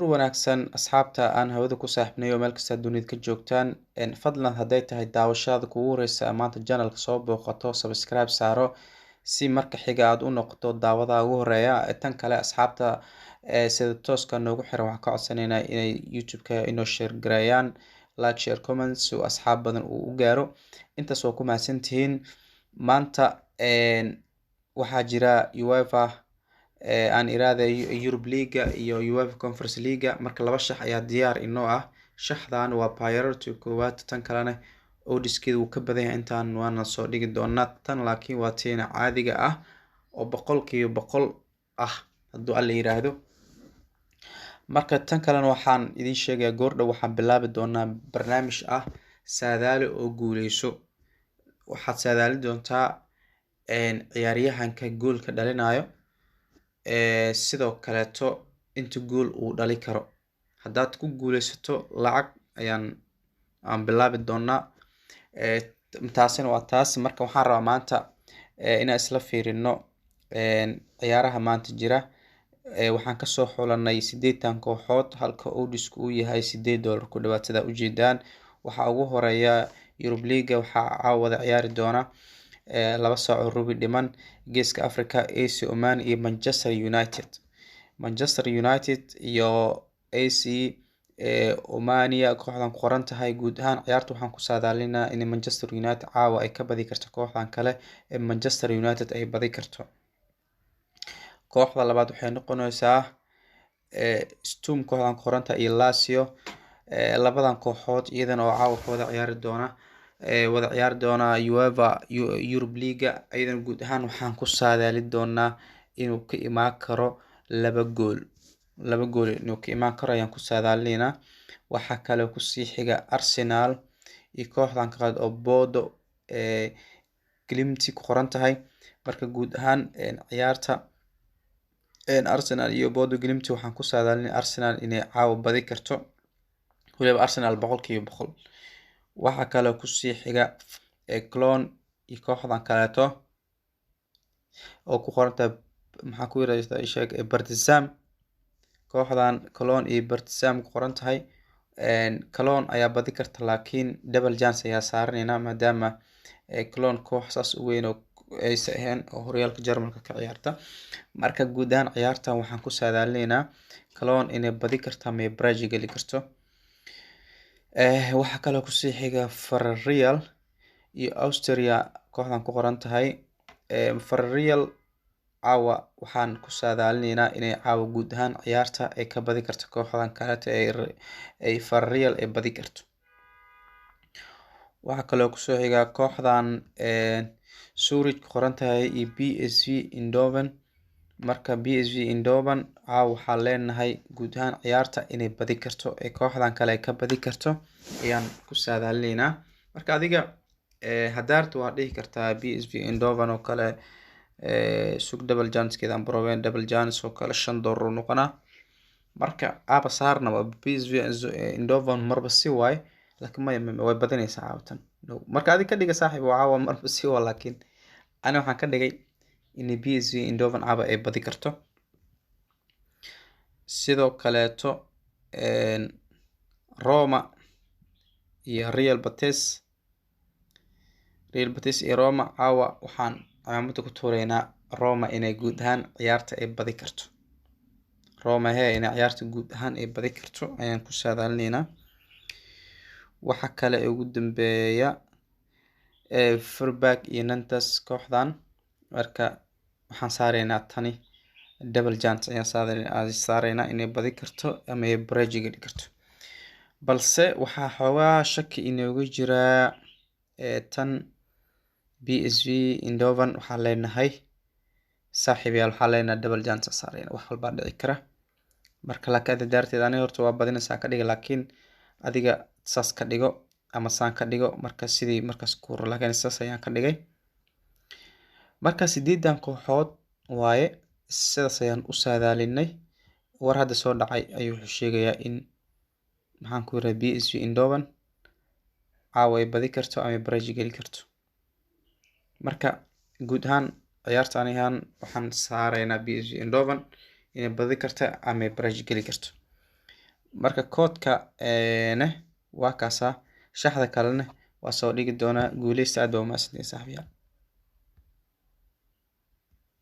wanaagsan asxaabta aan hawada ku saaxiibnayo meel kasta dunida ka joogtaan fadlan hadday tahay daawashada kugu horeysa maanta channelka soo booqato subscribe saaro si marka xiga aad u noqoto daawadaha ugu horeeya tan kale asxaabta sida tooska noogu xiran waxaan ka codsanaynaa inay youtube-ka inoo share gareeyaan like share comment si asxaab badan uu u gaaro intaas waa ku mahadsantihiin maanta waxaa jira UEFA aan iraada Europe League iyo UEFA Conference League marka laba shax ayaa diyaar inoo ah shaxdan waa priority koowaad tan kalena oddskeedu uu ka badan yahay intaan waana soo dhigi doonaa tan laakiin waa tiina caadiga ah oo 100% ah hadduu alla yiraahdo marka tan kalena waxaan idin sheegayaa goordhow waxaan bilaabi doonaa barnaamij ah saadaali oo guuleyso waxaad saadaali doontaa ciyaaryahanka goolka dhalinayo sidoo kaleeto inta gool uu dhali karo haddaad ku guuleysato lacag aan bilaabi doonaa taasina waa taas marka waxaan rabaa maanta inaan isla fiirino ciyaaraha maanta jira waxaan kasoo xulanay 8 kooxood halka oddska uu yahay $8 ku dhawaad sida ujeedaan waxaa ugu horeeya Europe League waxaa caawada ciyaari doona 2 saac oo rubi dhiman geeska Africa AC Oman iyo Manchester United iyo AC Omania kooxdan qoran tahay guud ahaan ciyaarta waxaan ku saadaalinaa in Manchester United caawa ay ka badi karto kooxdan kale ee Manchester United ay badi karto kooxda labaad waxay noqonaysaa Sturm kooxdan qoran tahay iyo Lazio labadan kooxood iyadana oo caawa wada ciyaari doona UEFA Europe League aydan guud ahaan waxaan ku saadaali doonaa inuu ka imaan karo 2 gool inuu ka imaan karo ayaan ku saadaalinaa waxa kale ku sii xiga Arsenal iyo kooxdan kale oo Bodo Glimt ku qoran tahay marka guud ahaan ciyaarta Arsenal iyo Bodo Glimt waxaan ku saadaalinaa Arsenal inay caawa badi karto waliba Arsenal 100% waxa kale ku sii xiga Cologne iyo kooxdan kaleeto oo ku qoranta maxaa ku yiraahdaa Partizan kooxdan Cologne iyo Partizan ku qoran tahay Cologne ayaa badi karta laakiin double chance ayaa saaranayna maadaama Cologne koox saas u weyn oo ay saaheen oo horyaalka Jarmalka ka ciyaarta marka guud ahaan ciyaartan waxaan ku saadaalinaynaa Cologne inay badi karto ama Brazil gali karto waxa kale ku sii xiga Villarreal iyo Austria kooxdan ku qoran tahay Villarreal caawa waxaan ku saadaalinaynaa inay caawa guud ahaan ciyaarta ay ka badi karto kooxdan kale ay Villarreal ay badi karto waxa kale ku soo xiga kooxdan Zurich ku qoran tahay iyo PSV Eindhoven marka PSV Eindhoven caawa waxaan leenahay guud ahaan ciyaarta inay badi karto ee kooxdan kale ay ka badi karto ayaan ku saadaalinaynaa marka adiga hadaartu waa dhihi kartaa PSV Eindhoven oo kale sug double chance keedan proven double chance oo kale $5 noqona marka aaba saarna PSV Eindhoven marba si way laakiin way badanaysaa caawtan marka adiga ka dhiga saaxiib waa caawa marba si waa laakiin ana waxaan ka dhigay in PSV Eindhoven caawa ay badi karto sidoo kaleeto Roma iyo Real Betis iyo Roma caawa waxaan calaamada ku tuureynaa Roma inay guud ahaan ciyaarta ay badi karto Roma inay ciyaarta guud ahaan ay badi karto ayaan ku saadaalinaynaa waxa kale ugu dambeeya Freiburg iyo Nantes kooxdan marka waxaan saareynaa tani double chance ayaan saareynaa inay badi karto ama ay Brazil gali karto balse waxaa xoogaa shaki inoogu jira tan PSV Eindhoven waxaa leenahay saaxiibayaal waxaa leenahay double chance saareyna wax walba dhici kara marka la ka daarteed aniga horta waa badinaysaa ka dhiga laakiin adiga saas ka dhigo ama saan ka dhigo marka sidii markaas ku hor laakiin saas ayaan ka dhigay marka 8 kooxood waaye sidaas ayaan u saadaalinay war hadda soo dhacay ayuu sheegayaa in maxaan ku yiraahdaa PSV Eindhoven caawa ay badi karto ama Brazil gali karto marka guud ahaan ciyaarta waxaan saareynaa PSV Eindhoven inay badi karto ama Brazil gali karto marka koodka waa kaasa shaxda kalena waa soo dhigi doonaa. Guuleysta aad baa u mahadsantihiin saaxiibayaal.